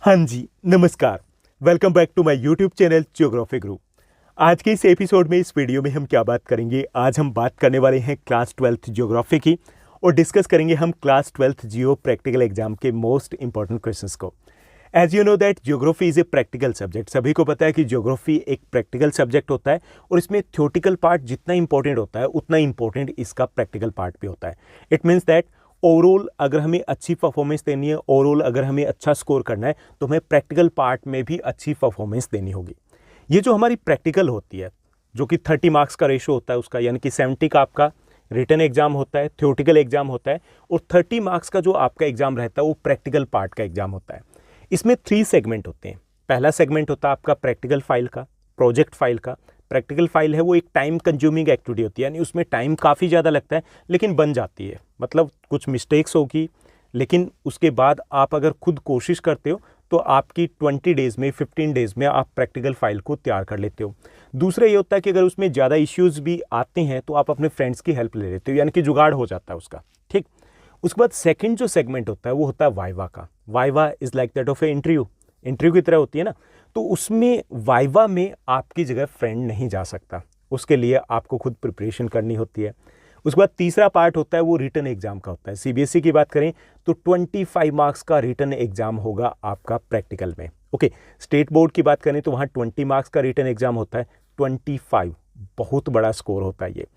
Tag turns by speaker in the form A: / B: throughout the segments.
A: हाँ जी, नमस्कार। Welcome back to my YouTube channel geography group. आज के इस एपिसोड में, इस वीडियो में हम क्या बात करेंगे? आज हम बात करने वाले हैं क्लास 12th ज्योग्राफी की और डिस्कस करेंगे हम class 12th geo practical exam के मोस्ट इंपॉर्टेंट क्वेश्चंस को। As you know that geography is a practical subject. सभी को पता है कि ज्योग्राफी एक प्रैक्टिकल सब्जेक्ट होता है और इसमें थ्योरेटिकल पार्ट जितना इंपॉर्टेंट होता है उतना इंपॉर्टेंट इसका प्रैक्टिकल पार्ट भी होता है। इट मीन्स दैट ओवरऑल अगर हमें अच्छी परफॉर्मेंस देनी है, ओवरऑल अगर हमें अच्छा स्कोर करना है, तो हमें प्रैक्टिकल पार्ट में भी अच्छी परफॉर्मेंस देनी होगी। ये जो हमारी प्रैक्टिकल होती है, जो कि 30 मार्क्स का रेशो होता है उसका, यानी कि 70 का आपका रिटन एग्जाम होता है, थ्योरेटिकल एग्जाम होता है, और 30 मार्क्स का जो आपका एग्जाम रहता है वो प्रैक्टिकल पार्ट का एग्जाम होता है। इसमें 3 सेगमेंट होते हैं। पहला सेगमेंट होता है आपका प्रैक्टिकल फाइल का, प्रोजेक्ट फाइल का। प्रैक्टिकल फाइल है वो एक टाइम कंज्यूमिंग एक्टिविटी होती है, यानी उसमें टाइम काफ़ी ज़्यादा लगता है लेकिन बन जाती है। मतलब कुछ मिस्टेक्स होगी, लेकिन उसके बाद आप अगर खुद कोशिश करते हो तो आपकी 20 डेज़ में, 15 डेज़ में आप प्रैक्टिकल फाइल को तैयार कर लेते हो। दूसरा ये होता है कि अगर उसमें ज़्यादा इश्यूज़ भी आते हैं तो आप अपने फ्रेंड्स की हेल्प ले लेते हो, यानी कि जुगाड़ हो जाता है उसका। ठीक। उसके बाद सेकंड जो सेगमेंट होता है वो होता है वाइवा का। Viva is like that of A interview की तरह होती है ना। तो उसमें वाइवा में आपकी जगह फ्रेंड नहीं जा सकता, उसके लिए आपको खुद प्रिपरेशन करनी होती है। उसके बाद तीसरा पार्ट होता है वो रिटन एग्जाम का होता है। सीबीएसई की बात करें तो 25 मार्क्स का रिटन एग्जाम होगा आपका प्रैक्टिकल में। ओके, स्टेट बोर्ड की बात करें तो वहाँ 20 मार्क्स का रिटन एग्जाम होता है। 25 बहुत बड़ा स्कोर होता है ये।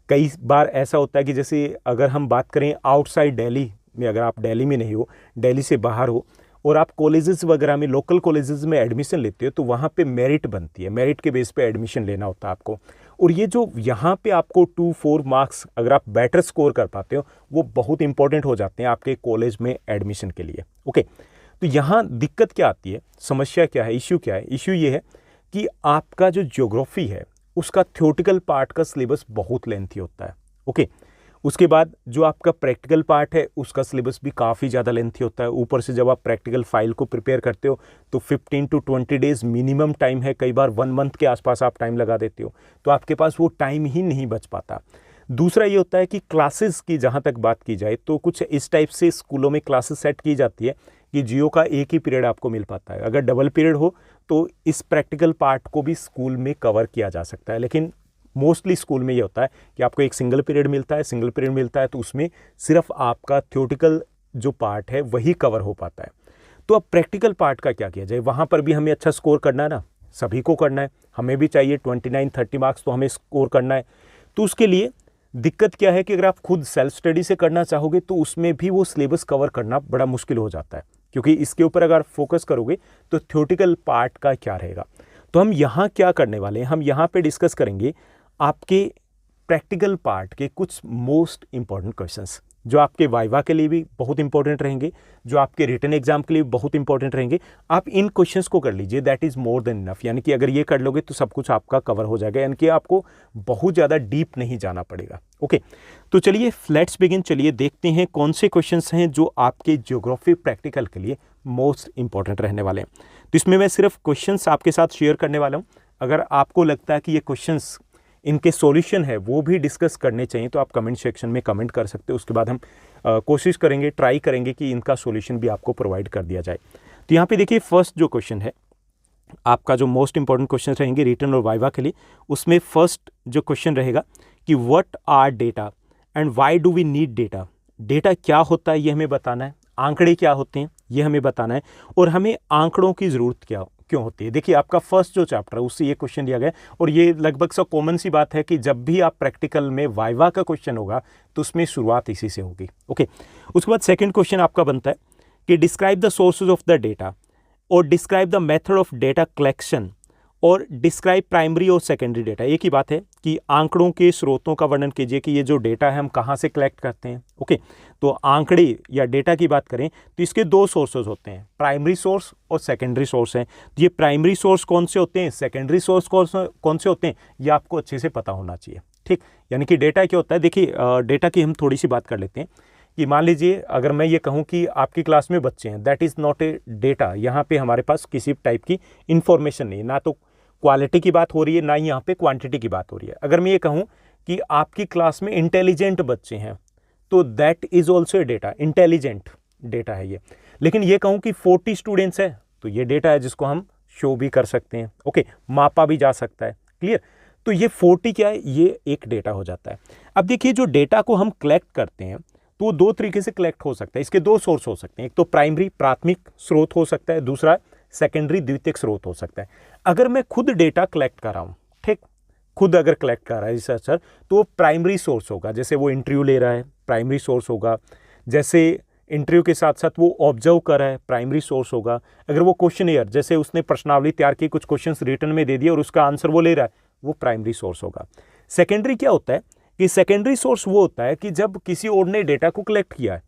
A: कई बार ऐसा होता है कि जैसे अगर हम बात करें आउटसाइड दिल्ली में, अगर आप दिल्ली में नहीं हो, दिल्ली से बाहर हो और आप कॉलेजेस वगैरह में, लोकल कॉलेजेस में एडमिशन लेते हो, तो वहाँ पे मेरिट बनती है। मेरिट के बेस पे एडमिशन लेना होता है आपको। और ये जो यहाँ पे आपको 2-4 मार्क्स अगर आप बेटर स्कोर कर पाते हो, वो बहुत इंपॉर्टेंट हो जाते हैं आपके कॉलेज में एडमिशन के लिए। ओके, तो यहाँ दिक्कत क्या आती है, समस्या क्या है, इश्यू क्या है? इश्यू ये है कि आपका जो ज्योग्राफी है उसका थ्योरेटिकल पार्ट का सिलेबस बहुत लेंथी होता है। ओके, उसके बाद जो आपका प्रैक्टिकल पार्ट है उसका सिलेबस भी काफ़ी ज़्यादा लेंथी होता है। ऊपर से जब आप प्रैक्टिकल फाइल को प्रिपेयर करते हो तो 15 to 20 डेज़ मिनिमम टाइम है, कई बार 1 मंथ के आसपास आप टाइम लगा देते हो, तो आपके पास वो टाइम ही नहीं बच पाता। दूसरा ये होता है कि क्लासेस की जहाँ तक बात की जाए तो कुछ इस टाइप से स्कूलों में क्लासेस सेट की जाती है कि जियो का एक ही पीरियड आपको मिल पाता है। अगर डबल पीरियड हो तो इस प्रैक्टिकल पार्ट को भी स्कूल में कवर किया जा सकता है, लेकिन मोस्टली स्कूल में ये होता है कि आपको एक सिंगल पीरियड मिलता है। तो उसमें सिर्फ आपका थ्योरेटिकल जो पार्ट है वही कवर हो पाता है। तो अब प्रैक्टिकल पार्ट का क्या किया जाए? वहाँ पर भी हमें अच्छा स्कोर करना है ना, सभी को करना है, हमें भी चाहिए 29-30 मार्क्स तो हमें स्कोर करना है। तो उसके लिए दिक्कत क्या है कि अगर आप खुद सेल्फ स्टडी से करना चाहोगे तो उसमें भी वो सिलेबस कवर करना बड़ा मुश्किल हो जाता है, क्योंकि इसके ऊपर अगर फोकस करोगे तो थ्योरेटिकल पार्ट का क्या रहेगा। तो हम यहाँ क्या करने वाले हैं, हम यहाँ पे डिस्कस करेंगे आपके प्रैक्टिकल पार्ट के कुछ मोस्ट इंपॉर्टेंट क्वेश्चंस, जो आपके वाइवा के लिए भी बहुत इंपॉर्टेंट रहेंगे, जो आपके रिटन एग्जाम के लिए बहुत इंपॉर्टेंट रहेंगे। आप इन क्वेश्चंस को कर लीजिए, that is more than enough. यानी कि अगर ये कर लोगे तो सब कुछ आपका कवर हो जाएगा, यानी कि आपको बहुत ज़्यादा डीप नहीं जाना पड़ेगा। ओके, तो चलिए लेट्स बिगिन। चलिए देखते हैं कौन से क्वेश्चंस हैं जो आपके ज्योग्राफी प्रैक्टिकल के लिए मोस्ट इंपॉर्टेंट रहने वाले हैं। तो इसमें मैं सिर्फ क्वेश्चंस आपके साथ शेयर करने वाला हूँ। अगर आपको लगता है कि ये क्वेश्चंस, इनके सॉल्यूशन है वो भी डिस्कस करने चाहिए, तो आप कमेंट सेक्शन में कमेंट कर सकते हो। उसके बाद हम कोशिश करेंगे, ट्राई करेंगे कि इनका सॉल्यूशन भी आपको प्रोवाइड कर दिया जाए। तो यहाँ पे देखिए फर्स्ट जो क्वेश्चन है आपका, जो मोस्ट इंपॉर्टेंट क्वेश्चन रहेंगे रिटन और वाइवा के लिए, उसमें फर्स्ट जो क्वेश्चन रहेगा कि what are data and why do we need data. Data क्या होता है ये हमें बताना है, आंकड़े क्या होते हैं ये हमें बताना है, और हमें आंकड़ों की ज़रूरत क्यों होती है। देखिए आपका फर्स्ट जो चैप्टर है उससे ये क्वेश्चन दिया गया है, और ये लगभग सब कॉमन सी बात है कि जब भी आप प्रैक्टिकल में वाइवा का क्वेश्चन होगा तो उसमें शुरुआत इसी से होगी। ओके, उसके बाद सेकंड क्वेश्चन आपका बनता है कि describe the sources of the data और describe the method of data collection और डिस्क्राइब प्राइमरी और सेकेंडरी डेटा। एक ही बात है कि आंकड़ों के स्रोतों का वर्णन कीजिए कि ये जो डेटा है हम कहाँ से कलेक्ट करते हैं। ओके, तो आंकड़े या डेटा की बात करें तो इसके 2 सोर्सेज होते हैं, प्राइमरी सोर्स और सेकेंडरी सोर्स हैं। ये प्राइमरी सोर्स कौन से होते हैं, सेकेंडरी सोर्स कौन से होते हैं, ये आपको अच्छे से पता होना चाहिए। ठीक, यानी कि डेटा क्या होता है। देखिए डेटा की हम थोड़ी सी बात कर लेते हैं कि मान लीजिए अगर मैं ये कहूँ कि आपकी क्लास में बच्चे हैं, that is not a data. यहाँ पे हमारे पास किसी टाइप की इंफॉर्मेशन नहीं है, ना तो क्वालिटी की बात हो रही है, ना ही यहाँ पे क्वांटिटी की बात हो रही है। अगर मैं ये कहूँ कि आपकी क्लास में इंटेलिजेंट बच्चे हैं तो that is also a data, intelligent data है ये। लेकिन ये कहूँ कि 40 स्टूडेंट्स है तो ये डेटा है जिसको हम शो भी कर सकते हैं, ओके, मापा भी जा सकता है, क्लियर। तो ये 40 क्या है, ये एक डेटा हो जाता है। अब देखिए जो डेटा को हम कलेक्ट करते हैं तो वो दो तरीके से कलेक्ट हो सकता है, इसके दो सोर्स हो सकते हैं, एक तो प्राइमरी प्राथमिक स्रोत हो सकता है, दूसरा सेकेंडरी द्वितीयक स्रोत हो सकता है। अगर मैं खुद डेटा कलेक्ट कर रहा हूँ, ठीक, खुद अगर कलेक्ट कर रहा है रिसर्चर तो वो प्राइमरी सोर्स होगा, जैसे वो इंटरव्यू ले रहा है प्राइमरी सोर्स होगा, जैसे इंटरव्यू के साथ साथ वो ऑब्जर्व कर रहा है प्राइमरी सोर्स होगा, अगर वो क्वेश्चनियर जैसे उसने प्रश्नावली तैयार की, कुछ क्वेश्चंस रिटर्न में दे दिए और उसका आंसर वो ले रहा है, वो प्राइमरी सोर्स होगा। सेकेंडरी क्या होता है कि सेकेंडरी सोर्स वो होता है कि जब किसी और ने डेटा को कलेक्ट किया है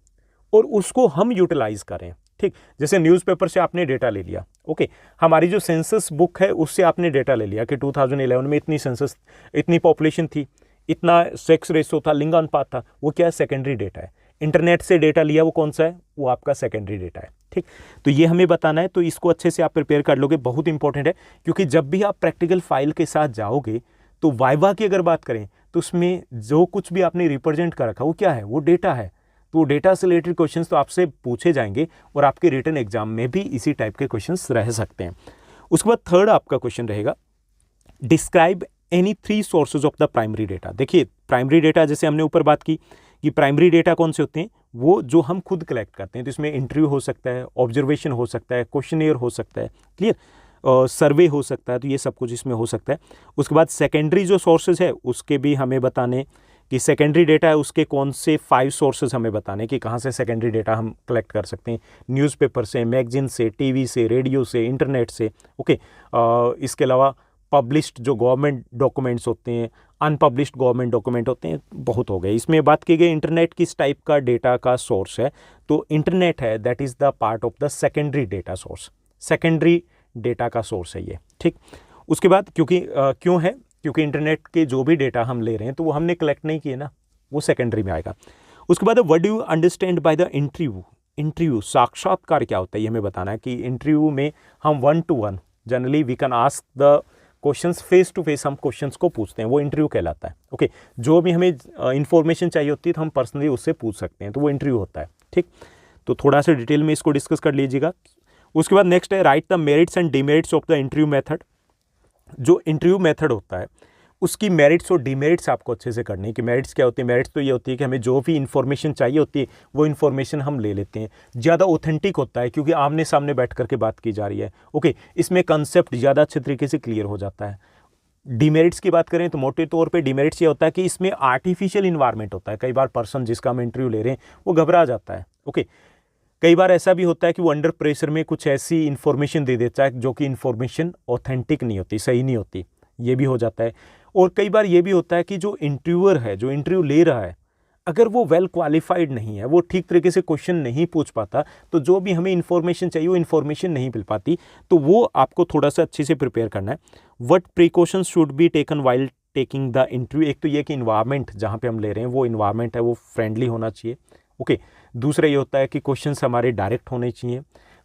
A: और उसको हम यूटिलाइज करें, ठीक, जैसे न्यूज़पेपर से आपने डेटा ले लिया, ओके, हमारी जो सेंसस बुक है उससे आपने डेटा ले लिया कि 2011 में इतनी सेंसस, इतनी पॉपुलेशन थी, इतना सेक्स रेशो था, लिंगानुपात था, वो क्या है, सेकेंडरी डेटा है। इंटरनेट से डेटा लिया, वो कौन सा है, वो आपका सेकेंडरी डेटा है, ठीक। तो ये हमें बताना है, तो इसको अच्छे से आप प्रिपेयर कर लोगे, बहुत इंपॉर्टेंट है, क्योंकि जब भी आप प्रैक्टिकल फाइल के साथ जाओगे तो वाइवा की अगर बात करें तो उसमें जो कुछ भी आपने रिप्रेजेंट कर रखा वो क्या है, वो डेटा है। तो डेटा से रिलेटेड क्वेश्चंस तो आपसे पूछे जाएंगे और आपके रिटन एग्जाम में भी इसी टाइप के क्वेश्चंस रह सकते हैं। उसके बाद थर्ड आपका क्वेश्चन रहेगा, describe any 3 sources of the primary data. देखिए प्राइमरी डेटा जैसे हमने ऊपर बात की कि प्राइमरी डेटा कौन से होते हैं, वो जो हम खुद कलेक्ट करते हैं, तो इसमें इंटरव्यू हो सकता है, ऑब्जर्वेशन हो सकता है, क्वेश्चनियर हो सकता है, क्लियर, सर्वे हो सकता है, तो ये सब कुछ इसमें हो सकता है। उसके बाद सेकेंडरी जो सोर्सेज है उसके भी हमें बताने कि सेकेंडरी डेटा है उसके कौन से 5 सोर्सेज हमें बताने कि कहाँ से सेकेंडरी डेटा हम कलेक्ट कर सकते हैं, न्यूज़पेपर से, मैगजीन से, टीवी से, रेडियो से, इंटरनेट से, ओके। इसके अलावा पब्लिश्ड जो गवर्नमेंट डॉक्यूमेंट्स होते हैं, अनपब्लिश्ड गवर्नमेंट डॉक्यूमेंट होते हैं, बहुत हो गए। इसमें बात की गई इंटरनेट किस टाइप का डेटा का सोर्स है, तो इंटरनेट है that is the part of the secondary data source, secondary data का सोर्स है ये, ठीक। उसके बाद क्योंकि क्यों है, क्योंकि इंटरनेट के जो भी डेटा हम ले रहे हैं तो वो हमने कलेक्ट नहीं किए ना, वो सेकेंडरी में आएगा। उसके बाद what do you understand by the interview, interview साक्षात्कार क्या होता है ये हमें बताना है कि इंटरव्यू में हम 1 to 1 generally we can ask the questions face to face, हम क्वेश्चंस को पूछते हैं, वो इंटरव्यू कहलाता है, ओके। जो भी हमें इंफॉर्मेशन चाहिए होती है तो हम पर्सनली उससे पूछ सकते हैं, तो वो इंटरव्यू होता है, ठीक। तो थोड़ा सा डिटेल में इसको डिस्कस कर लीजिएगा। उसके बाद नेक्स्ट है right the merits and demerits of the interview method. जो इंटरव्यू मेथड होता है उसकी मेरिट्स और डिमेरिट्स आपको अच्छे से करनी है कि मेरिट्स क्या होती है। मेरिट्स तो ये होती है कि हमें जो भी इन्फॉर्मेशन चाहिए होती है वो इन्फॉर्मेशन हम ले लेते हैं, ज़्यादा ऑथेंटिक होता है क्योंकि आमने सामने बैठ करके बात की जा रही है, ओके। इसमें कंसेप्ट ज़्यादा अच्छे तरीके से क्लियर हो जाता है। डिमेरिट्स की बात करें तो मोटे तौर पे डिमेरिट्स ये होता है कि इसमें आर्टिफिशियल इन्वायरमेंट होता है। कई बार पर्सन जिसका हम इंटरव्यू ले रहे हैं वो घबरा जाता है, ओके। कई बार ऐसा भी होता है कि वो अंडर प्रेशर में कुछ ऐसी इन्फॉर्मेशन दे देता है जो कि इन्फॉर्मेशन ऑथेंटिक नहीं होती, सही नहीं होती, ये भी हो जाता है। और कई बार ये भी होता है कि जो इंटरव्यूअर है, जो इंटरव्यू ले रहा है, अगर वो वेल क्वालिफाइड नहीं है, वो ठीक तरीके से क्वेश्चन नहीं पूछ पाता, तो जो भी हमें इन्फॉर्मेशन चाहिए वो इन्फॉर्मेशन नहीं मिल पाती, तो वो आपको थोड़ा सा अच्छे से प्रिपेयर करना है। What precautions should be taken while taking the interview. एक तो ये कि इन्वायरमेंट जहाँ पे हम ले रहे हैं वो इन्वायरमेंट है वो फ्रेंडली होना चाहिए, ओके। दूसरा ये होता है कि क्वेश्चंस हमारे डायरेक्ट होने चाहिए,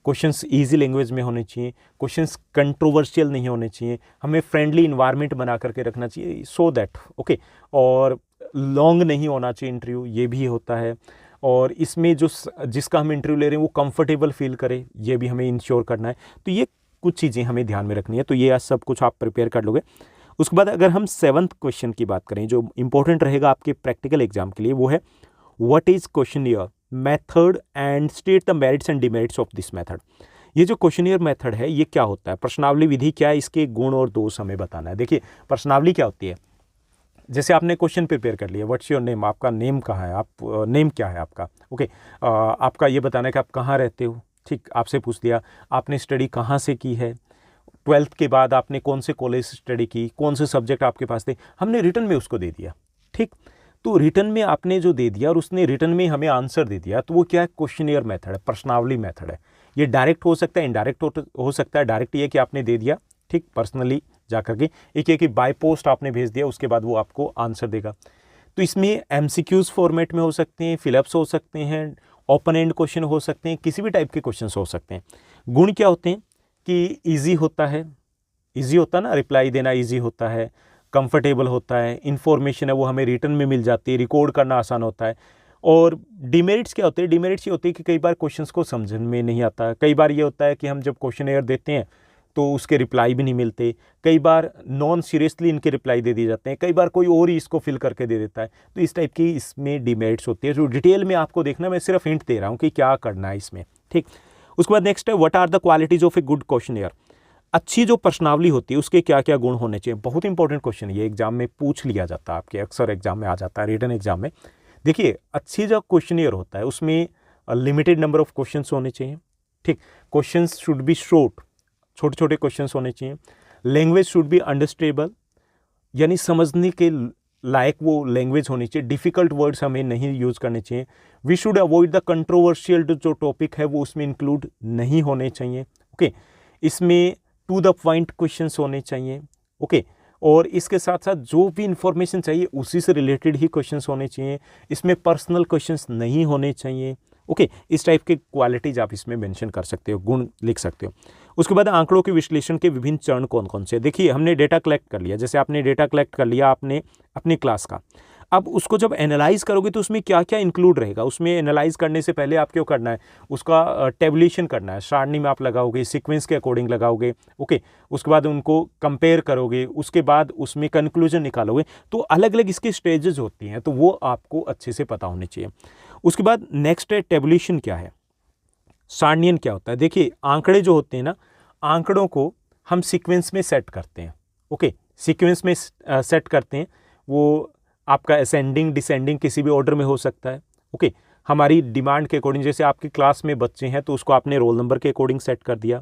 A: क्वेश्चंस इजी लैंग्वेज में होने चाहिए, क्वेश्चंस कंट्रोवर्शियल नहीं होने चाहिए, हमें फ्रेंडली इन्वायरमेंट बना करके रखना चाहिए सो दैट, ओके। और लॉन्ग नहीं होना चाहिए इंटरव्यू, ये भी होता है। और इसमें जो जिसका हम इंटरव्यू ले रहे हैं वो कंफर्टेबल फील करे, ये भी हमें इंश्योर करना है। तो ये कुछ चीज़ें हमें ध्यान में रखनी है, तो ये सब कुछ आप प्रिपेयर कर लोगे। उसके बाद अगर हम 7th क्वेश्चन की बात करें जो इंपॉर्टेंट रहेगा आपके प्रैक्टिकल एग्जाम के लिए, वो है what is questionnaire method and state the merits and demerits of this method. ये जो क्वेश्चनियर मेथड है ये क्या होता है, प्रश्नावली विधि क्या है, इसके गुण और दोष हमें बताना है। देखिए प्रश्नावली क्या होती है, जैसे आपने क्वेश्चन प्रिपेयर कर लिया, व्हाट्स योर नेम, आपका नेम कहाँ है, आप नेम क्या है आपका, ओके। आपका ये बताना है कि आप कहाँ रहते हो, ठीक, आपसे पूछ दिया। आपने स्टडी कहाँ से की है, 12th के बाद आपने कौन से कॉलेज से स्टडी की, कौन से सब्जेक्ट आपके पास थे, हमने रिटन में उसको दे दिया, ठीक। तो रिटन में आपने जो दे दिया और उसने रिटन में हमें आंसर दे दिया, तो वो क्या है, क्वेश्चनियर मेथड है, प्रश्नावली मेथड है। ये डायरेक्ट हो सकता है, इनडायरेक्ट हो सकता है। डायरेक्ट ये कि आपने दे दिया, ठीक, पर्सनली जा करके, एक ये कि बाय पोस्ट आपने भेज दिया, उसके बाद वो आपको आंसर देगा। तो इसमें एमसीक्यूज फॉर्मेट में हो सकते हैं, फिलअप्स हो सकते हैं, ओपन एंड क्वेश्चन हो सकते हैं, किसी भी टाइप के क्वेश्चन हो सकते हैं। गुण क्या होते हैं कि ईजी होता है, ईजी होता है ना, रिप्लाई देना ईजी होता है, कंफर्टेबल होता है, इन्फॉर्मेशन है वो हमें रिटर्न में मिल जाती है, रिकॉर्ड करना आसान होता है, और डिमेरिट्स क्या होते हैं? डिमेरिट्स ये होती है कि कई बार क्वेश्चंस को समझ में नहीं आता, कई बार ये होता है कि हम जब क्वेश्चन एयर देते हैं तो उसके रिप्लाई भी नहीं मिलते, कई बार नॉन सीरियसली इनके रिप्लाई दे दिए जाते हैं, कई बार कोई और ही इसको फिल करके दे देता है। तो इस टाइप की इसमें डिमेरिट्स होती है जो डिटेल में आपको देखना, मैं सिर्फ हिंट दे रहा हूँ कि क्या करना है इसमें, ठीक। उसके बाद नेक्स्ट है what are the qualities of a good questionnaire. अच्छी जो प्रश्नावली होती है उसके क्या क्या गुण होने चाहिए। बहुत इंपॉर्टेंट क्वेश्चन है ये, एग्जाम में पूछ लिया जाता है, आपके अक्सर एग्जाम में आ जाता है, रिटन एग्जाम में। देखिए अच्छी जो क्वेश्चनियर होता है उसमें लिमिटेड नंबर ऑफ क्वेश्चंस होने चाहिए, ठीक। क्वेश्चंस शुड बी शॉर्ट, छोटे छोटे क्वेश्चंस होने चाहिए। लैंग्वेज शुड बी अंडरस्टैंडेबल, यानी समझने के लायक वो लैंग्वेज होनी चाहिए। डिफिकल्ट वर्ड्स हमें नहीं यूज़ करने चाहिए। We should avoid the controversial जो टॉपिक है वो उसमें इंक्लूड नहीं होने चाहिए, ओके। इसमें टू द पॉइंट क्वेश्चंस होने चाहिए, ओके। और इसके साथ साथ जो भी इंफॉर्मेशन चाहिए उसी से रिलेटेड ही क्वेश्चंस होने चाहिए। इसमें पर्सनल क्वेश्चंस नहीं होने चाहिए, ओके। इस टाइप के क्वालिटीज आप इसमें मेंशन कर सकते हो, गुण लिख सकते हो। उसके बाद आंकड़ों के विश्लेषण के विभिन्न चरण कौन कौन से। देखिए हमने डेटा कलेक्ट कर लिया, जैसे आपने डेटा कलेक्ट कर लिया आपने अपनी क्लास का, अब उसको जब एनालाइज करोगे तो उसमें क्या क्या इंक्लूड रहेगा। उसमें एनालाइज करने से पहले आप क्यों करना है, उसका टेबुलेशन करना है, सारणी में आप लगाओगे, सीक्वेंस के अकॉर्डिंग लगाओगे, ओके। उसके बाद उनको कंपेयर करोगे, उसके बाद उसमें कंक्लूजन निकालोगे। तो अलग अलग इसकी स्टेजेस होती हैं, तो वो आपको अच्छे से पता होने चाहिए। उसके बाद नेक्स्ट है टेबुलेशन क्या है, सारणियन क्या होता है। देखिए आंकड़े जो होते हैं ना, आंकड़ों को हम सीक्वेंस में सेट करते हैं, ओके। सीक्वेंस में सेट करते हैं, वो आपका असेंडिंग डिसेंडिंग किसी भी ऑर्डर में हो सकता है, ओके। हमारी डिमांड के अकॉर्डिंग, जैसे आपकी क्लास में बच्चे हैं तो उसको आपने रोल नंबर के अकॉर्डिंग सेट कर दिया,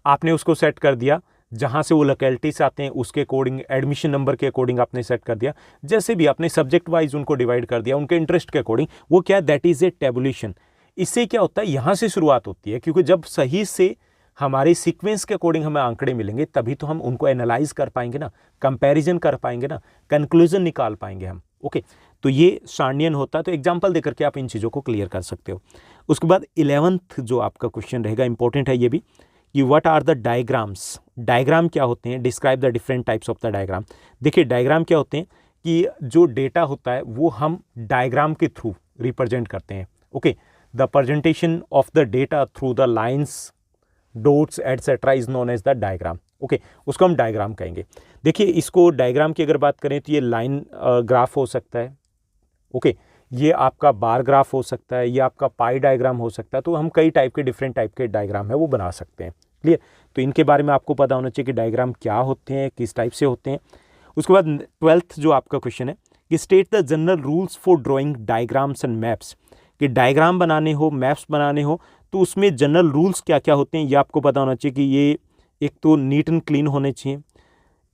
A: आपने उसको सेट कर दिया। जहाँ से वो लोकेलिटी से आते हैं उसके अकॉर्डिंग, एडमिशन नंबर के अकॉर्डिंग आपने सेट कर दिया। जैसे भी आपने सब्जेक्ट वाइज उनको डिवाइड कर दिया, उनके इंटरेस्ट के अकॉर्डिंग। वो क्या है, दैट इज़ ए टेबुलेशन। इससे क्या होता है, यहाँ से शुरुआत होती है, क्योंकि जब सही से हमारे सीक्वेंस के अकॉर्डिंग हमें आंकड़े मिलेंगे तभी तो हम उनको एनालाइज कर पाएंगे ना, कंपैरिजन कर पाएंगे ना, कंक्लूजन निकाल पाएंगे हम, ओके। तो ये सारणियन होता है। तो एग्जांपल देकर के आप इन चीज़ों को क्लियर कर सकते हो। उसके बाद 11th जो आपका क्वेश्चन रहेगा, इंपॉर्टेंट है ये भी, कि what are the diagrams. Diagram क्या होते हैं, describe the different types of the diagram. देखिए डायग्राम क्या होते हैं कि जो डेटा होता है वो हम डायग्राम के थ्रू रिप्रेजेंट करते हैं, okay. The presentation of the data through the lines, dots etcetera is known as the diagram, okay. उसको हम डायग्राम कहेंगे। देखिए इसको डायग्राम की अगर बात करें तो ये लाइन ग्राफ हो सकता है, ओके। ये आपका बार ग्राफ हो सकता है, ये आपका पाई डायग्राम हो सकता है। तो हम कई टाइप के, डिफरेंट टाइप के डायग्राम है वो बना सकते हैं, क्लियर। तो इनके बारे में आपको पता होना चाहिए कि डायग्राम क्या होते हैं, किस टाइप से होते हैं। उसके बाद 12th जो आपका क्वेश्चन है कि state the general rules for drawing diagrams and maps. कि डायग्राम बनाने हो, मैप्स बनाने हो तो उसमें जनरल रूल्स क्या क्या होते हैं ये आपको पता होना चाहिए। कि ये एक तो नीट एंड क्लीन होने चाहिए,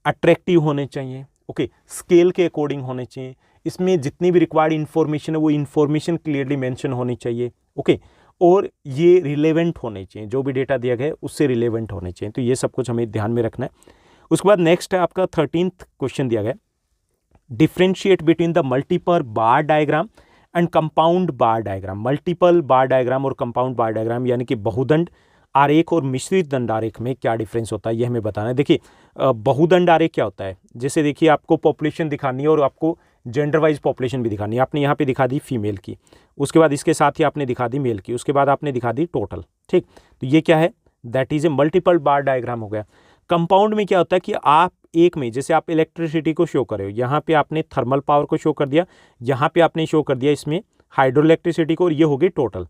A: अट्रैक्टिव होने चाहिए, ओके, स्केल के अकॉर्डिंग होने चाहिए। इसमें जितनी भी रिक्वायर्ड इन्फॉर्मेशन है वो इन्फॉर्मेशन क्लियरली मेंशन होनी चाहिए, ओके। और ये रिलेवेंट होने चाहिए, जो भी डेटा दिया गया है उससे रिलेवेंट होने चाहिए। तो ये सब कुछ हमें ध्यान में रखना है। उसके बाद नेक्स्ट है आपका 13th क्वेश्चन दिया गया, differentiate between the multiple bar diagram and compound bar diagram. Multiple bar diagram और कंपाउंड बार डायग्राम यानी कि बहुदंड आरेख और मिश्रित दंड आरेख में क्या डिफरेंस होता है ये हमें बताना है। देखिए बहुदंड आरेख क्या होता है, जैसे देखिए आपको पॉपुलेशन दिखानी है और आपको जेंडर वाइज पॉपुलेशन भी दिखानी है। आपने यहाँ पे दिखा दी फीमेल की, उसके बाद इसके साथ ही आपने दिखा दी मेल की, उसके बाद आपने दिखा दी टोटल, ठीक। तो ये क्या है, that is a multiple bar diagram हो गया। कंपाउंड में क्या होता है कि आप एक में, जैसे आप इलेक्ट्रिसिटी को शो कर रहे हो, यहाँ पे आपने थर्मल पावर को शो कर दिया, यहाँ पे आपने शो कर दिया इसमें हाइड्रो इलेक्ट्रिसिटी को, और ये हो गई टोटल।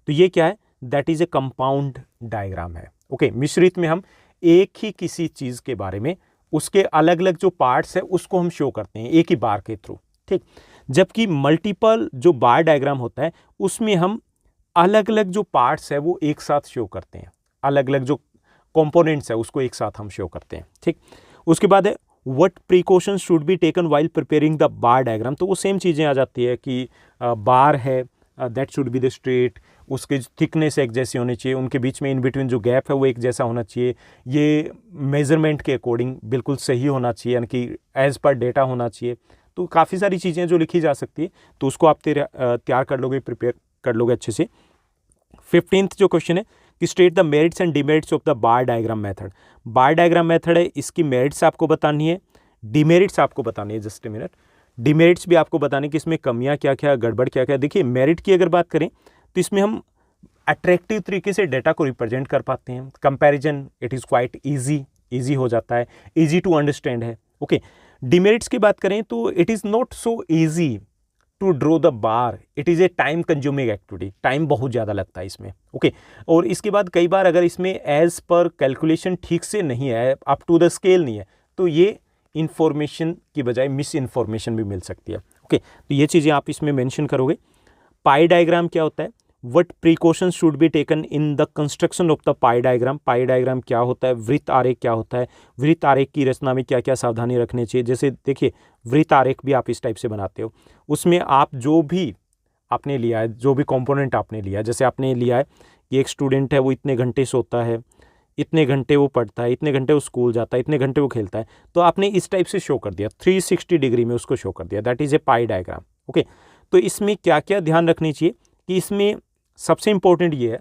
A: तो ये क्या है, that is a compound diagram है, ओके। मिश्रित में हम एक ही किसी चीज के बारे में उसके अलग अलग जो पार्ट्स है उसको हम शो करते हैं एक ही बार के थ्रू, ठीक। जबकि मल्टीपल जो बार डायग्राम होता है उसमें हम अलग अलग जो पार्ट्स है वो एक साथ शो करते हैं, अलग अलग जो कंपोनेंट्स है उसको एक साथ हम शो करते हैं, ठीक। उसके बाद है what precautions should be taken while preparing the bar diagram. तो वो सेम चीज़ें आ जाती है कि बार है that should be the straight, उसके थिकनेस एक जैसी होनी चाहिए, उनके बीच में इन बिटवीन जो गैप है वो एक जैसा होना चाहिए, ये मेजरमेंट के अकॉर्डिंग बिल्कुल सही होना चाहिए, यानी कि एज पर डेटा होना चाहिए। तो काफ़ी सारी चीज़ें जो लिखी जा सकती है, तो उसको आप तैयार कर लोगे, प्रिपेयर कर लोगे अच्छे से। 15th जो क्वेश्चन है कि state the merits and demerits of the bar diagram method. Bar diagram method है, इसकी मेरिट्स आपको बतानी है, डिमेरिट्स आपको बतानी है। जस्ट ए मिनट, डिमेरिट्स भी आपको बताने कि इसमें कमियां क्या क्या, गड़बड़ क्या क्या। देखिए मेरिट की अगर बात करें तो इसमें हम अट्रैक्टिव तरीके से डेटा को रिप्रेजेंट कर पाते हैं। Comparison it is quite easy हो जाता है, ईजी टू अंडरस्टैंड है। ओके, डिमेरिट्स की बात करें तो it is not so easy to draw the bar, it is a time consuming activity, time बहुत ज़्यादा लगता है इसमें। ओके, और इसके बाद कई बार अगर इसमें एज पर कैलकुलेशन ठीक से नहीं है, अप टू द स्केल नहीं है, तो ये इंफॉर्मेशन की बजाय मिस इन्फॉर्मेशन भी मिल सकती है। ओके, तो ये चीज़ें आप इसमें मेंशन करोगे। पाई डायग्राम क्या होता है, what precautions should be taken in the construction of the pi diagram. Pi diagram क्या होता है, वृत्त आरेख क्या होता है, वृत्त आरेख की रचना में क्या क्या सावधानी रखनी चाहिए। जैसे देखिए वृत्त आरेख भी आप इस टाइप से बनाते हो, उसमें आप जो भी आपने लिया है, जो भी कंपोनेंट आपने लिया है, जैसे आपने लिया है कि एक स्टूडेंट है वो इतने घंटे सोता है, इतने घंटे वो पढ़ता है, इतने घंटे वो स्कूल जाता है, इतने घंटे वो खेलता है, तो आपने इस टाइप से शो कर दिया, 360 डिग्री में उसको शो कर दिया, that is a pi diagram. Okay, तो इसमें क्या क्या ध्यान रखनी चाहिए कि इसमें सबसे इंपॉर्टेंट ये है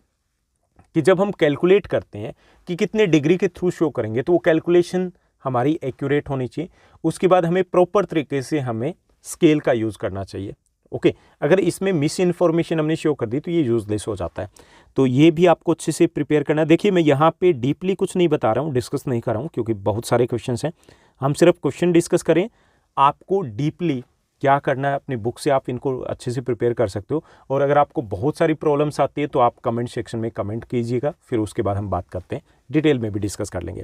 A: कि जब हम कैलकुलेट करते हैं कि कितने डिग्री के थ्रू शो करेंगे, तो वो कैलकुलेशन हमारी एक्यूरेट होनी चाहिए। उसके बाद हमें प्रॉपर तरीके से हमें स्केल का यूज़ करना चाहिए। ओके, अगर इसमें मिस इन्फॉर्मेशन हमने शो कर दी तो ये यूजलेस हो जाता है। तो ये भी आपको अच्छे से प्रिपेयर करना है। देखिए मैं यहाँ पे डीपली कुछ नहीं बता रहा हूँ, डिस्कस नहीं कर रहा हूँ, क्योंकि बहुत सारे क्वेश्चन हैं। हम सिर्फ क्वेश्चन डिस्कस करें, आपको डीपली क्या करना है अपनी बुक से आप इनको अच्छे से प्रिपेयर कर सकते हो। और अगर आपको बहुत सारी प्रॉब्लम्स आती है तो आप कमेंट सेक्शन में कमेंट कीजिएगा, फिर उसके बाद हम बात करते हैं, डिटेल में भी डिस्कस कर लेंगे।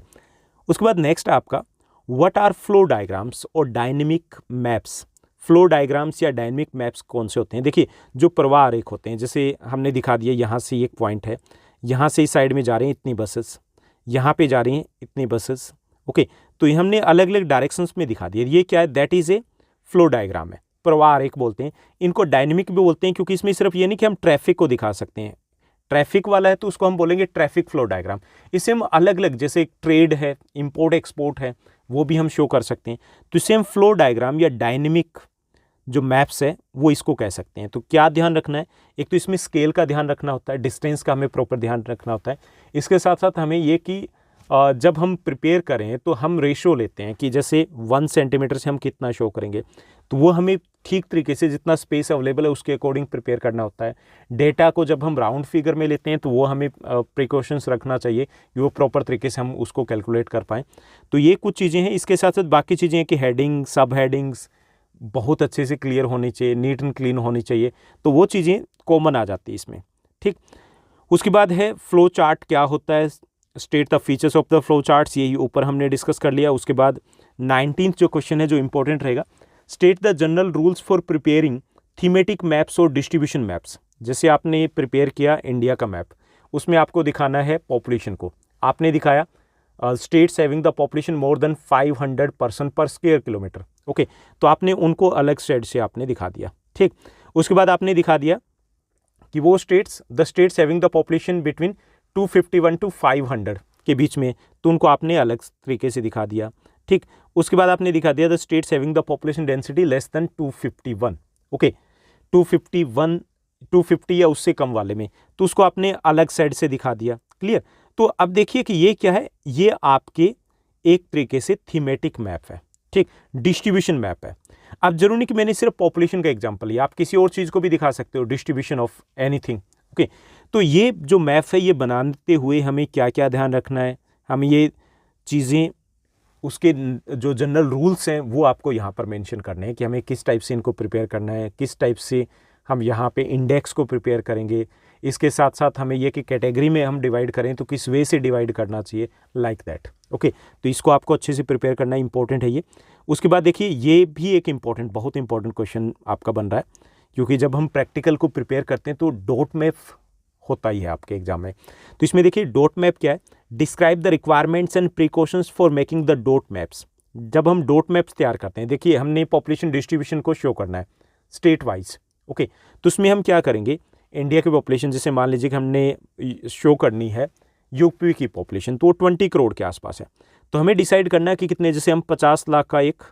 A: उसके बाद नेक्स्ट आपका व्हाट आर फ्लो डायग्राम्स और डायनेमिक मैप्स। फ्लो डायग्राम्स या डायनेमिक मैप्स कौन से होते हैं? देखिए जो प्रवाह आरेख होते हैं, जैसे हमने दिखा दिया, यहाँ से एक पॉइंट है, यहाँ से इस साइड में जा रहे हैं इतनी बसेस, यहाँ पे जा रही हैं इतनी बसेस। ओके, तो ये हमने अलग अलग डायरेक्शंस में दिखा दिया। ये क्या है? That is a flow diagram है, प्रवाह आरेख बोलते हैं। इनको डायनेमिक भी बोलते हैं, क्योंकि इसमें सिर्फ ये नहीं कि हम ट्रैफिक को दिखा सकते हैं, ट्रैफिक वाला है तो उसको हम बोलेंगे ट्रैफिक फ्लो डायग्राम। इसे हम अलग अलग, जैसे ट्रेड है, इंपोर्ट एक्सपोर्ट है, वो भी हम शो कर सकते हैं। तो इसे हम फ्लो डायग्राम या डायनेमिक जो मैप्स है वो इसको कह सकते हैं। तो क्या ध्यान रखना है? एक तो इसमें स्केल का ध्यान रखना होता है, डिस्टेंस का हमें प्रॉपर ध्यान रखना होता है। इसके साथ साथ हमें ये कि जब हम प्रिपेयर करें तो हम रेशो लेते हैं कि जैसे 1 सेंटीमीटर से हम कितना शो करेंगे, तो वो हमें ठीक तरीके से जितना स्पेस अवेलेबल है उसके अकॉर्डिंग प्रिपेयर करना होता है। डेटा को जब हम राउंड फिगर में लेते हैं तो वो हमें प्रिकॉशंस रखना चाहिए कि वो प्रॉपर तरीके से हम उसको कैलकुलेट कर पाएँ। तो ये कुछ चीज़ें हैं। इसके साथ साथ बाकी चीज़ें हैं कि हेडिंग, सब हेडिंग्स बहुत अच्छे से क्लियर होनी चाहिए, नीट एंड क्लीन होनी चाहिए, तो वो चीज़ें कॉमन आ जाती है इसमें। ठीक, उसके बाद है फ्लो चार्ट क्या होता है, state the features of the flow charts, यही ऊपर हमने डिस्कस कर लिया। उसके बाद 19th जो क्वेश्चन है जो इंपॉर्टेंट रहेगा, state the general rules for preparing thematic maps और डिस्ट्रीब्यूशन मैप्स। जैसे आपने प्रिपेयर किया इंडिया का मैप, उसमें आपको दिखाना है पॉपुलेशन को, आपने दिखाया states having the population more than 500 person पर स्क्वायर किलोमीटर। ओके, तो आपने उनको अलग स्टेट से आपने दिखा दिया। ठीक, उसके बाद आपने दिखा दिया कि वो states, the states having the population between 251 to 500 के बीच में, तो उनको आपने अलग तरीके से दिखा दिया। ठीक, उसके बाद आपने दिखा दिया the states having the population density less than 251। Okay, 250 या उससे कम वाले में, तो उसको आपने अलग साइड से दिखा दिया। क्लियर? तो अब देखिए कि ये क्या है, ये आपके एक तरीके से थीमेटिक मैप है। ठीक, डिस्ट्रीब्यूशन मैप है। अब जरूरी नहीं कि मैंने सिर्फ पॉपुलेशन का एग्जांपल लिया, आप किसी और चीज़ को भी दिखा सकते हो, डिस्ट्रीब्यूशन ऑफ एनीथिंग। ओके, तो ये जो मैप है ये बनाते हुए हमें क्या क्या ध्यान रखना है, हमें ये चीज़ें, उसके जो जनरल रूल्स हैं वो आपको यहाँ पर मेंशन करने हैं कि हमें किस टाइप से इनको प्रिपेयर करना है, किस टाइप से हम यहाँ पे इंडेक्स को प्रिपेयर करेंगे। इसके साथ साथ हमें ये कि कैटेगरी में हम डिवाइड करें तो किस वे से डिवाइड करना चाहिए, लाइक दैट। ओके, तो इसको आपको अच्छे से प्रिपेयर करना इंपॉर्टेंट है ये। उसके बाद देखिए ये भी एक इम्पॉर्टेंट, बहुत इंपॉर्टेंट क्वेश्चन आपका बन रहा है, क्योंकि जब हम प्रैक्टिकल को प्रिपेयर करते हैं तो डॉट मैप होता ही है आपके एग्जाम में। तो इसमें देखिए डॉट मैप क्या है, describe the requirements and precautions for making the dot maps. जब हम डॉट मैप्स तैयार करते हैं, देखिए हमने पॉपुलेशन डिस्ट्रीब्यूशन को शो करना है स्टेट वाइज। ओके, तो उसमें हम क्या करेंगे, इंडिया की पॉपुलेशन जैसे मान लीजिए कि हमने शो करनी है यूपी की पॉपुलेशन, तो 20 करोड़ के आसपास है, तो हमें डिसाइड करना है कि कितने, जैसे हम 50 लाख का एक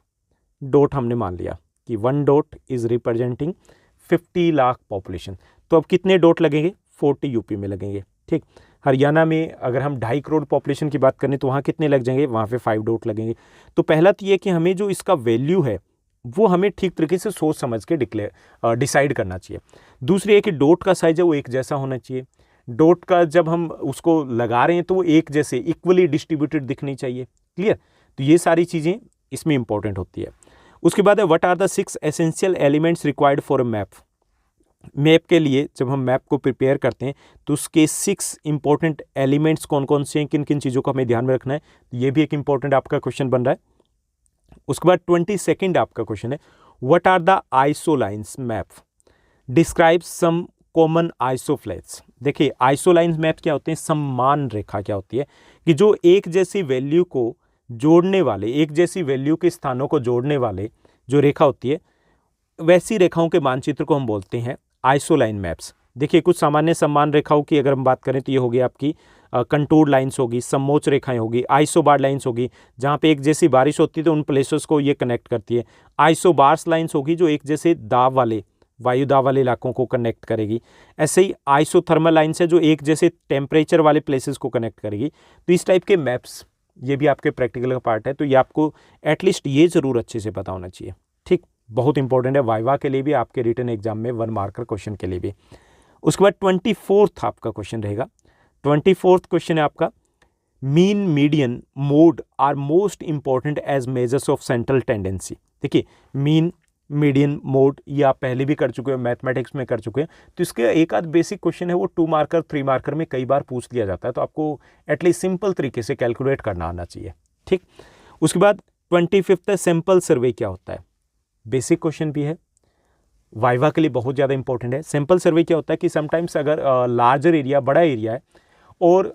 A: डॉट हमने मान लिया कि 1 dot is representing 50 lakh population, तो अब कितने डॉट लगेंगे, 40 यूपी में लगेंगे। ठीक, हरियाणा में अगर हम 2.5 करोड़ पॉपुलेशन की बात करें तो वहाँ कितने लग जाएंगे, वहाँ पे 5 डॉट लगेंगे। तो पहला तो ये कि हमें जो इसका वैल्यू है वो हमें ठीक तरीके से सोच समझ के डिसाइड करना चाहिए। दूसरी है कि डॉट का साइज है वो एक जैसा होना चाहिए। डॉट का जब हम उसको लगा रहे हैं तो वो एक जैसे इक्वली डिस्ट्रीब्यूटेड दिखनी चाहिए। क्लियर? तो ये सारी चीज़ें इसमें इंपॉर्टेंट होती है। उसके बाद है what are the 6 essential elements required for a map. Map के लिए जब हम मैप को प्रिपेयर करते हैं तो उसके 6 इंपॉर्टेंट एलिमेंट्स कौन कौन से हैं, किन किन चीज़ों को हमें ध्यान में रखना है, ये भी एक इंपॉर्टेंट आपका क्वेश्चन बन रहा है। उसके बाद 22 आपका क्वेश्चन है what are the isolines map, describe some common isopleths. देखिए आइसोलाइंस मैप क्या होते हैं, समान रेखा क्या होती है कि जो एक जैसी वैल्यू को जोड़ने वाले, एक जैसी वैल्यू के स्थानों को जोड़ने वाले जो रेखा होती है, वैसी रेखाओं के मानचित्र को हम बोलते हैं आइसोलाइन मैप्स। देखिए कुछ सामान्य समान रेखाओं की अगर हम बात करें तो ये होगी आपकी कंटूर लाइंस होगी, समोच्च रेखाएं होगी, आइसोबार लाइंस होगी जहाँ पे एक जैसी बारिश होती है तो उन प्लेसेस को ये कनेक्ट करती है। आइसोबार्स लाइंस होगी जो एक जैसे दाब वाले, वायु दाब वाले इलाकों को कनेक्ट करेगी। ऐसे ही आइसोथर्मल लाइन्स है जो एक जैसे टेम्परेचर वाले प्लेसेस को कनेक्ट करेगी। तो इस टाइप के मैप्स, ये भी आपके प्रैक्टिकल का पार्ट है, तो ये आपको एटलीस्ट ये ज़रूर अच्छे से पता होना चाहिए। ठीक, बहुत इंपॉर्टेंट है वाइवा के लिए भी, आपके रिटन एग्जाम में 1 मार्कर क्वेश्चन के लिए भी। उसके बाद 24 आपका क्वेश्चन रहेगा। 24 क्वेश्चन है आपका mean median mode are most important as measures of central tendency. देखिए मीन मीडियन मोड ये आप पहले भी कर चुके हो, मैथमेटिक्स में कर चुके हैं, तो इसके एक आध बेसिक क्वेश्चन है वो 2 मार्कर 3 मार्कर में कई बार पूछ लिया जाता है, तो आपको एटलीस्ट सिंपल तरीके से कैलकुलेट करना आना चाहिए। ठीक, उसके बाद 25 है सैंपल सर्वे क्या होता है, बेसिक क्वेश्चन भी है, वाइवा के लिए बहुत ज़्यादा इंपॉर्टेंट है। सैंपल सर्वे क्या होता है कि समटाइम्स अगर लार्जर एरिया, बड़ा एरिया है और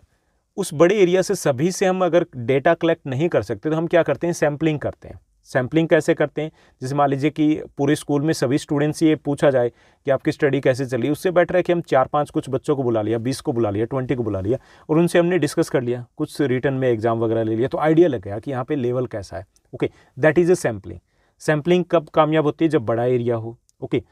A: उस बड़े एरिया से सभी से हम अगर डेटा कलेक्ट नहीं कर सकते तो हम क्या करते हैं, सैम्पलिंग करते हैं। सैम्पलिंग कैसे करते हैं, जैसे मान लीजिए कि पूरे स्कूल में सभी स्टूडेंट्स से ये पूछा जाए कि आपकी स्टडी कैसे चल रही है, उससे बेटर है कि हम 4-5 कुछ बच्चों को बुला लिया, 20 को बुला लिया, 20 को बुला लिया और उनसे हमने डिस्कस कर लिया, कुछ रिटर्न में एग्जाम वगैरह ले लिया, तो आइडिया लग गया कि यहाँ पे लेवल कैसा है। Okay, that is a sampling. Sampling कब कामयाब होती है, जब बड़ा एरिया हो। ओके,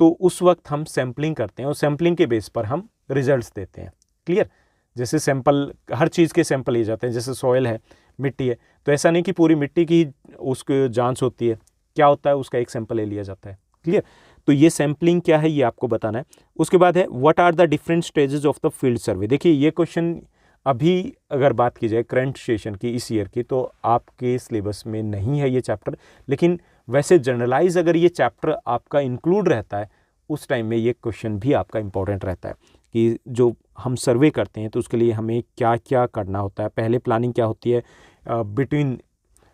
A: तो उस वक्त हम सैम्पलिंग करते हैं और सैम्पलिंग के बेस पर हम रिजल्ट्स देते हैं। क्लियर? जैसे सैंपल, हर चीज़ के सैंपल लिए जाते हैं, जैसे सॉइल है, मिट्टी है, तो ऐसा नहीं कि पूरी मिट्टी की उसकी जांच होती है, क्या होता है उसका एक सैंपल ले लिया जाता है। क्लियर? तो ये सैम्पलिंग क्या है ये आपको बताना है। उसके बाद है what are the different stages of the field survey. देखिए ये क्वेश्चन अभी अगर बात की जाए करंट सेशन की, इस ईयर की, तो आपके सिलेबस में नहीं है ये चैप्टर, लेकिन वैसे जनरलाइज अगर ये चैप्टर आपका इंक्लूड रहता है उस टाइम में ये क्वेश्चन भी आपका इंपॉर्टेंट रहता है कि जो हम सर्वे करते हैं तो उसके लिए हमें क्या क्या करना होता है, पहले प्लानिंग क्या होती है, बिटवीन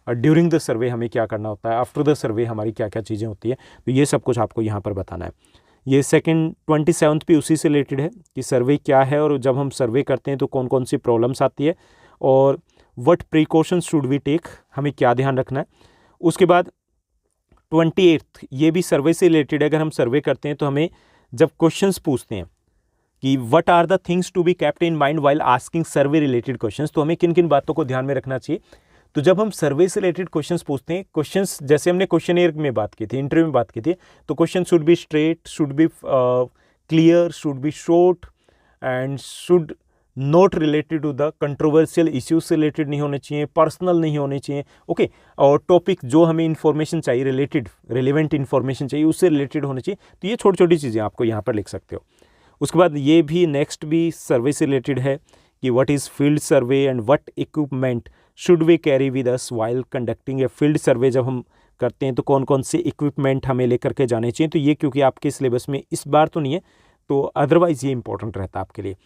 A: ड्यूरिंग द सर्वे हमें क्या करना होता है, आफ्टर द सर्वे हमारी क्या क्या चीज़ें होती है, तो ये सब कुछ आपको यहाँ पर बताना है। ये सेकंड 27 भी उसी से रिलेटेड है कि सर्वे क्या है और जब हम सर्वे करते हैं तो कौन कौन सी प्रॉब्लम्स आती है और what precautions should we take, हमें क्या ध्यान रखना है। उसके बाद 28 ये भी सर्वे से रिलेटेड है। अगर हम सर्वे करते हैं तो हमें जब क्वेश्चंस पूछते हैं कि what are the things to be kept in mind while asking survey related questions, तो हमें किन किन बातों को ध्यान में रखना चाहिए। तो जब हम सर्वे से रिलेटेड क्वेश्चंस पूछते हैं, क्वेश्चंस जैसे हमने क्वेश्चनएयर में बात की थी, इंटरव्यू में बात की थी, तो question should be straight, should be clear, should be short and should not related to the controversial issues से रिलेटेड नहीं होने चाहिए, पर्सनल नहीं होने चाहिए। ओके, और टॉपिक जो हमें इन्फॉर्मेशन चाहिए, रिलेटेड रिलेवेंट इन्फॉर्मेशन चाहिए, उससे रिलेटेड होने चाहिए। तो ये छोटी छोटी चीज़ें आपको यहाँ पर लिख सकते हो। उसके बाद ये भी नेक्स्ट भी सर्वे से रिलेटेड है कि what is field survey and what equipment should we carry with us while conducting a field survey. जब हम करते हैं तो कौन कौन से इक्विपमेंट हमें लेकर के जाने चाहिए, तो ये क्योंकि आपके सिलेबस में इस बार तो नहीं है, तो अदरवाइज़ ये इंपॉर्टेंट रहता है आपके लिए।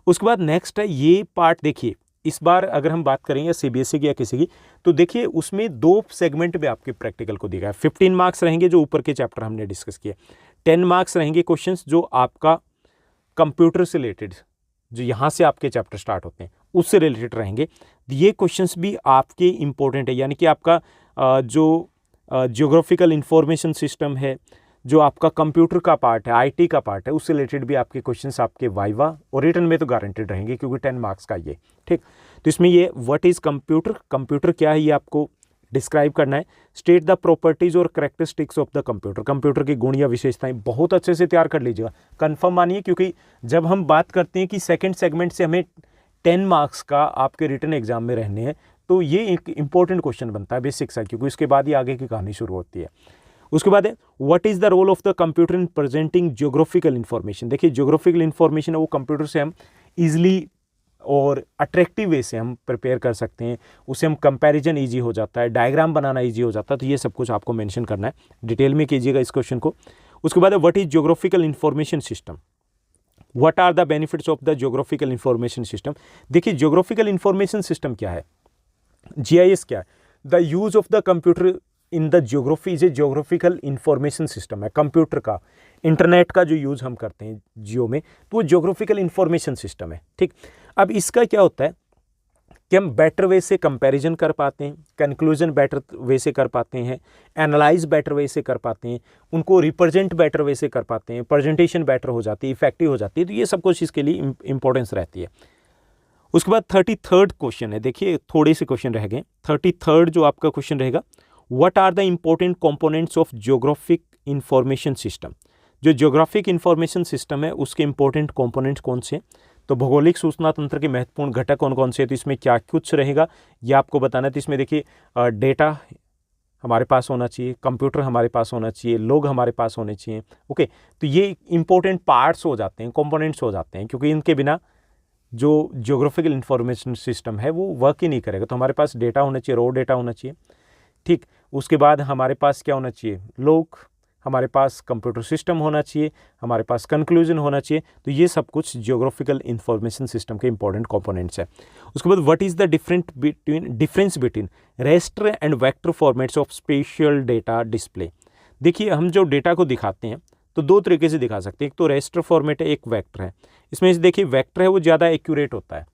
A: उसके बाद नेक्स्ट है ये पार्ट, देखिए इस बार अगर हम बात करेंगे CBSE की या किसी की, तो देखिए उसमें 2 सेगमेंट में आपके प्रैक्टिकल को दिया है। 15 मार्क्स रहेंगे जो ऊपर के चैप्टर हमने डिस्कस किए, 10 मार्क्स रहेंगे क्वेश्चंस जो आपका कंप्यूटर से रिलेटेड, जो यहाँ से आपके चैप्टर स्टार्ट होते हैं उससे रिलेटेड रहेंगे। ये क्वेश्चंस भी आपके इंपॉर्टेंट है, यानी कि आपका जो जियोग्राफिकल इंफॉर्मेशन सिस्टम है, जो आपका कंप्यूटर का पार्ट है, IT का पार्ट है, उससे रिलेटेड भी आपके क्वेश्चंस आपके वाइवा और रिटन में तो गारंटेड रहेंगे क्योंकि 10 मार्क्स का ये। ठीक, तो इसमें ये व्हाट इज़ कंप्यूटर, कंप्यूटर क्या है ये आपको डिस्क्राइब करना है। स्टेट द प्रॉपर्टीज और characteristics of the computer, computer की गुण या विशेषताएं बहुत अच्छे से तैयार कर लीजिएगा, कंफर्म मानिए, क्योंकि जब हम बात करते हैं कि सेकंड सेगमेंट से हमें 10 मार्क्स का आपके रिटन एग्जाम में रहने हैं, तो ये एक इंपॉर्टेंट क्वेश्चन बनता है बेसिक सा, क्योंकि उसके बाद ही आगे की कहानी शुरू होती है। उसके बाद है what is the role of the computer in presenting geographical information. देखिए ज्योग्राफिकल इन्फॉर्मेशन है वो कंप्यूटर से हम ईजिली और अट्रैक्टिव वे से हम प्रिपेयर कर सकते हैं, उससे हम कंपैरिजन ईजी हो जाता है, डायग्राम बनाना ईजी हो जाता है। तो ये सब कुछ आपको मेंशन करना है, डिटेल में कीजिएगा इस क्वेश्चन को। उसके बाद है what is geographical information system, what are the benefits of the geographical information system. देखिए ज्योग्राफिकल इन्फॉर्मेशन सिस्टम क्या है, जीआईएस क्या है, the use of the computer in the geography is a geographical information system है। Computer का, internet का जो use हम करते हैं जियो में, तो वो ज्योग्राफिकल इन्फॉर्मेशन सिस्टम है। ठीक, अब इसका क्या होता है कि हम बेटर वे से कंपैरिजन कर पाते हैं, कंक्लूजन बेटर वे से कर पाते हैं, एनालाइज बेटर वे से कर पाते हैं, उनको रिप्रेजेंट बेटर वे से कर पाते हैं, प्रेजेंटेशन बेटर हो जाती है, इफेक्टिव हो जाती है। तो ये सब कुछ इसके लिए इंपॉर्टेंस रहती है। उसके बाद 33rd क्वेश्चन है, देखिए थोड़े से क्वेश्चन रह गए। 33rd जो आपका क्वेश्चन रहेगा, what are the important components of geographic information system. जो ज्योग्राफिक इंफॉर्मेशन सिस्टम है उसके इंपॉर्टेंट कंपोनेंट्स कौन से हैं, तो भौगोलिक सूचना तंत्र के महत्वपूर्ण घटक कौन कौन से हैं, तो इसमें क्या कुछ रहेगा ये आपको बताना है। तो इसमें देखिए डेटा हमारे पास होना चाहिए, कंप्यूटर हमारे पास होना चाहिए, लोग हमारे पास होने चाहिए। ओके, तो ये इंपॉर्टेंट पार्ट्स हो जाते हैं, कंपोनेंट्स हो जाते हैं, क्योंकि इनके बिना जो ज्योग्राफिकल इंफॉर्मेशन सिस्टम है वो वर्क ही नहीं करेगा। तो हमारे पास डेटा होना चाहिए, रॉ डेटा होना चाहिए। ठीक, उसके बाद हमारे पास क्या होना चाहिए, लोग, हमारे पास कंप्यूटर सिस्टम होना चाहिए, हमारे पास कंक्लूजन होना चाहिए। तो ये सब कुछ ज्योग्राफिकल इंफॉर्मेशन सिस्टम के इंपॉर्टेंट कंपोनेंट्स है। उसके बाद what is the difference between raster and vector formats of spatial data display. देखिए हम जो डेटा को दिखाते हैं तो दो तरीके से दिखा सकते हैं, एक तो रेस्टर फॉर्मेट है, एक वेक्टर है। इसमें देखिए वेक्टर है वो ज़्यादा एक्यूरेट होता है।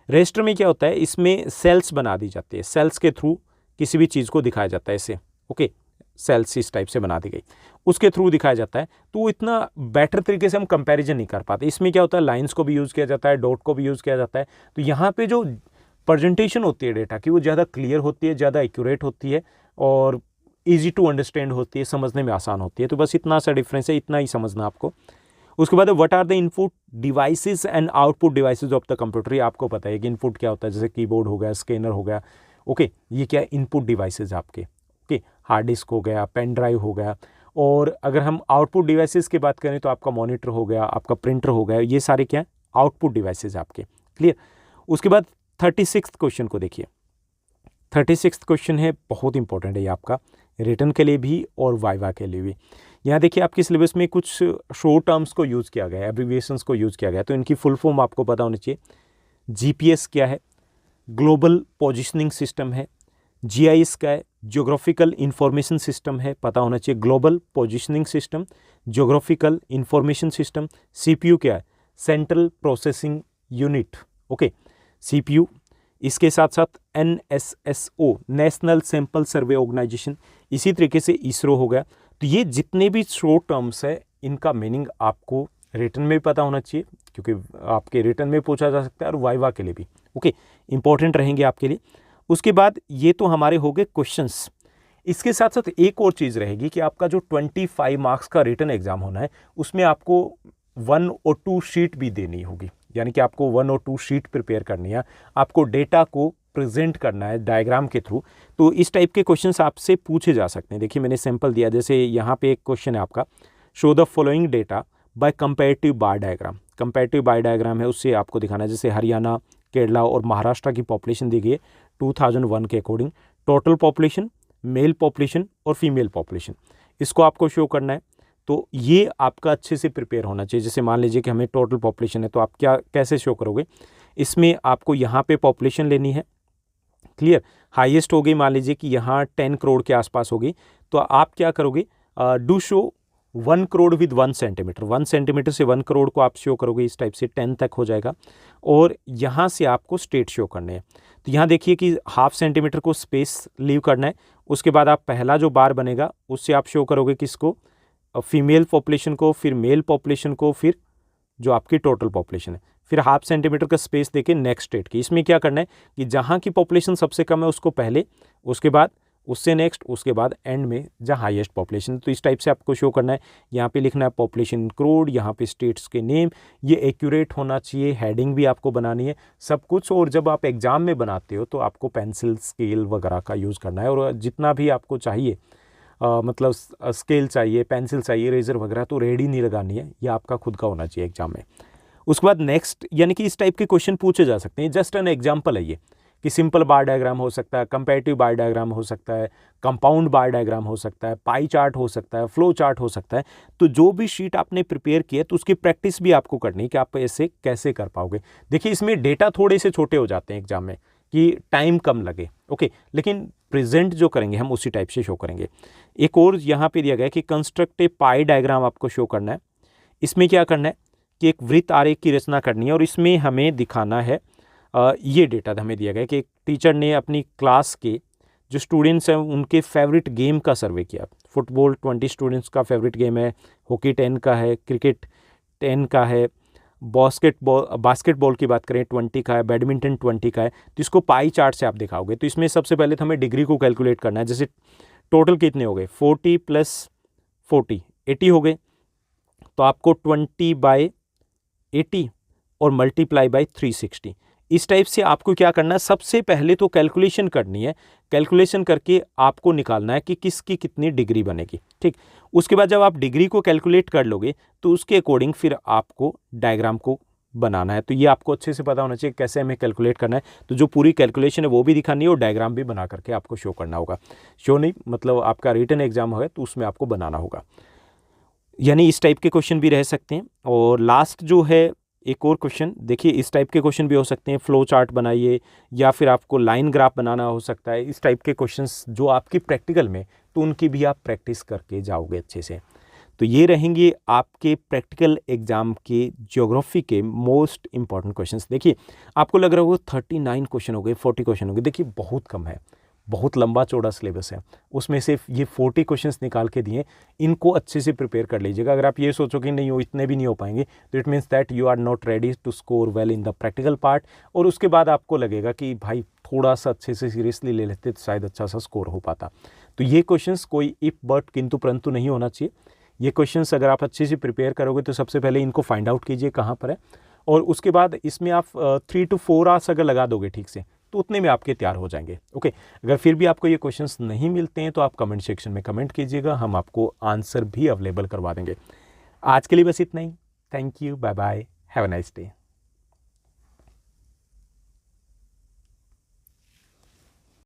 A: रेस्टर में क्या होता है, इसमें सेल्स बना दी जाती है, सेल्स के थ्रू किसी भी चीज़ को दिखाया जाता है ऐसे। ओके, सेल्स इस टाइप से बना दी गई, उसके थ्रू दिखाया जाता है। तो वो इतना बेटर तरीके से हम कंपैरिजन नहीं कर पाते। इसमें क्या होता है, लाइंस को भी यूज़ किया जाता है, डॉट को भी यूज़ किया जाता है। तो यहाँ पे जो प्रेजेंटेशन होती है डेटा की वो ज़्यादा क्लियर होती है, ज़्यादा एक्यूरेट होती है और ईजी टू अंडरस्टैंड होती है, समझने में आसान होती है। तो बस इतना सा डिफरेंस है, इतना ही समझना आपको। उसके बाद what are the input devices and output devices of the computer. ये आपको पता है कि इनपुट क्या होता है, जैसे कीबोर्ड हो गया, स्कैनर हो गया। ओके, ये क्या इनपुट डिवाइसेस आपके। ओके, हार्ड डिस्क हो गया, पेन ड्राइव हो गया। और अगर हम आउटपुट डिवाइसेस की बात करें तो आपका मॉनिटर हो गया, आपका प्रिंटर हो गया, ये सारे क्या आउटपुट डिवाइसेस आपके। क्लियर। उसके बाद 36th क्वेश्चन को देखिए। 36th क्वेश्चन है, बहुत इंपॉर्टेंट है ये आपका, रिटन के लिए भी और वाइवा के लिए भी। यहाँ देखिए आपके सिलेबस में कुछ शॉर्ट टर्म्स को यूज़ किया गया है, एब्रिविएशंस को यूज़ किया गया है, तो इनकी फुल फॉर्म आपको पता होनी चाहिए। जीपीएस क्या है, ग्लोबल पोजिशनिंग सिस्टम है। जीआईएस का है, ज्योग्राफिकल इंफॉर्मेशन सिस्टम है, पता होना चाहिए। Global positioning system, geographical information system. CPU क्या है, central processing unit. Okay, CPU. इसके साथ साथ NSSO, national sample survey organisation. इसी तरीके से इसरो हो गया। तो ये जितने भी शॉर्ट टर्म्स है इनका मीनिंग आपको रिटन में भी पता होना चाहिए, क्योंकि आपके रिटन में पूछा जा सकता है और वाइवा के लिए भी। ओके, इंपॉर्टेंट रहेंगे आपके लिए। उसके बाद ये तो हमारे हो गए क्वेश्चंस। इसके साथ साथ एक और चीज़ रहेगी कि आपका जो 25 मार्क्स का रिटन एग्जाम होना है उसमें आपको 1 और 2 शीट भी देनी होगी, यानी कि आपको 1 और 2 शीट प्रिपेयर करनी है, आपको डेटा को प्रेजेंट करना है डायग्राम के थ्रू। तो इस टाइप के क्वेश्चंस आपसे पूछे जा सकते हैं। देखिए मैंने सैंपल दिया, जैसे यहाँ पे एक क्वेश्चन है आपका, show the following data bye comparative bar diagram. Comparative bar diagram है, उससे आपको दिखाना है, जैसे हरियाणा, केरला और महाराष्ट्र की पॉपुलेशन दी गई है 2001 के according. Total population, mail population और फीमेल पॉपुलेशन, इसको आपको शो करना है। तो ये आपका अच्छे से प्रिपेयर होना चाहिए। जैसे मान लीजिए कि हमें टोटल पॉपुलेशन है, तो आप क्या कैसे शो करोगे, इसमें आपको यहाँ पे पॉपुलेशन लेनी है। क्लियर। हाईएस्ट हो गई, मान लीजिए कि यहाँ 10 करोड़ के आसपास होगी, तो आप क्या करोगे, do show 1 crore with 1 centimetre. 1 centimetre से 1 करोड़ को आप शो करोगे, इस टाइप से 10 तक हो जाएगा। और यहाँ से आपको स्टेट शो करने हैं। तो यहाँ देखिए कि 1/2 सेंटीमीटर को स्पेस लीव करना है। उसके बाद आप पहला जो बार बनेगा उससे आप शो करोगे किसको, फीमेल पॉपुलेशन को, फिर मेल पॉपुलेशन को, फिर जो आपकी टोटल पॉपुलेशन है, फिर 1/2 सेंटीमीटर का स्पेस देके नेक्स्ट स्टेट की। इसमें क्या करना है कि जहाँ की पॉपुलेशन सबसे कम है उसको पहले, उसके बाद उससे नेक्स्ट, उसके बाद एंड में जहाँ हाईएस्ट पॉपुलेशन। तो इस टाइप से आपको शो करना है। यहाँ पे लिखना है पॉपुलेशन इन करोड़, यहाँ पे स्टेट्स के नेम, ये एक्यूरेट होना चाहिए। हेडिंग भी आपको बनानी है, सब कुछ। और जब आप एग्जाम में बनाते हो तो आपको पेंसिल, स्केल वगैरह का यूज़ करना है, और जितना भी आपको चाहिए मतलब स्केल चाहिए, पेंसिल चाहिए, रेजर वगैरह, तो रेडी नहीं लगानी है, ये आपका खुद का होना चाहिए एग्जाम में। उसके बाद नेक्स्ट, यानी कि इस टाइप के क्वेश्चन पूछे जा सकते हैं। जस्ट एन एग्जाम्पल है ये, कि सिंपल बार डायग्राम हो सकता है, कंपैरेटिव बार डायग्राम हो सकता है, कंपाउंड बार डायग्राम हो सकता है, पाई चार्ट हो सकता है, फ्लो चार्ट हो सकता है। तो जो भी शीट आपने प्रिपेयर किया तो उसकी प्रैक्टिस भी आपको करनी है कि आप ऐसे कैसे कर पाओगे। देखिए इसमें डेटा थोड़े से छोटे हो जाते हैं एग्जाम में, कि टाइम कम लगे, ओके, लेकिन प्रेजेंट जो करेंगे हम उसी टाइप से शो करेंगे। एक और यहाँ पे दिया गया है कि कंस्ट्रक्ट ए पाई डायग्राम आपको शो करना है। इसमें क्या करना है कि एक वृत्त आरेख की रचना करनी है और इसमें हमें दिखाना है, ये डेटा हमें दिया गया है कि एक टीचर ने अपनी क्लास के जो स्टूडेंट्स हैं उनके फेवरेट गेम का सर्वे किया। फुटबॉल 20 स्टूडेंट्स का फेवरेट गेम है, हॉकी 10 का है, क्रिकेट 10 का है, बास्केटबॉल की बात करें 20 का है, बैडमिंटन 20 का है। तो इसको पाई चार्ट से आप दिखाओगे। तो इसमें सबसे पहले तो हमें डिग्री को कैलकुलेट करना है। जैसे टोटल कितने हो गए, 40 + 40 80 हो गए, तो आपको 20/80 और मल्टीप्लाई बाय 360, इस टाइप से आपको क्या करना है, सबसे पहले तो कैलकुलेशन करनी है। कैलकुलेशन करके आपको निकालना है कि किसकी कितनी डिग्री बनेगी, ठीक। उसके बाद जब आप डिग्री को कैलकुलेट कर लोगे तो उसके अकॉर्डिंग फिर आपको डायग्राम को बनाना है। तो ये आपको अच्छे से पता होना चाहिए कैसे हमें कैलकुलेट करना है। तो जो पूरी कैलकुलेशन है वो भी दिखानी है और डायग्राम भी बना करके आपको शो करना होगा। शो नहीं मतलब आपका रिटन एग्जाम है तो उसमें आपको बनाना होगा। यानी इस टाइप के क्वेश्चन भी रह सकते हैं। और लास्ट जो है एक और क्वेश्चन, देखिए इस टाइप के क्वेश्चन भी हो सकते हैं, फ्लो चार्ट बनाइए या फिर आपको लाइन ग्राफ बनाना हो सकता है। इस टाइप के क्वेश्चंस जो आपकी प्रैक्टिकल में, तो उनकी भी आप प्रैक्टिस करके जाओगे अच्छे से। तो ये रहेंगे आपके प्रैक्टिकल एग्जाम के ज्योग्राफी के मोस्ट इंपॉर्टेंट क्वेश्चंस। देखिए आपको लग रहा होगा 39 क्वेश्चन हो गए, 40 क्वेश्चन हो गए, देखिए बहुत कम है, बहुत लंबा चौड़ा सिलेबस है, उसमें से ये 40 क्वेश्चंस निकाल के दिए, इनको अच्छे से प्रिपेयर कर लीजिएगा। अगर आप ये सोचो कि नहीं हो इतने भी नहीं हो पाएंगे, तो it means that you are not ready to score well in the practical part. और उसके बाद आपको लगेगा कि भाई थोड़ा सा अच्छे से सीरियसली ले लेते तो शायद अच्छा सा स्कोर हो पाता। तो ये क्वेश्चंस कोई इफ बट किंतु परंतु नहीं होना चाहिए। ये क्वेश्चंस अगर आप अच्छे से प्रिपेयर करोगे तो सबसे पहले इनको फाइंड आउट कीजिए कहाँ पर है, और उसके बाद इसमें आप 3 to 4 आवर्स अगर लगा दोगे ठीक से तो उतने में आपके तैयार हो जाएंगे, ओके। अगर फिर भी आपको ये क्वेश्चंस नहीं मिलते हैं तो आप कमेंट सेक्शन में कमेंट कीजिएगा, हम आपको आंसर भी अवेलेबल करवा देंगे। आज के लिए बस इतना ही। Thank you, bye bye, have a nice day.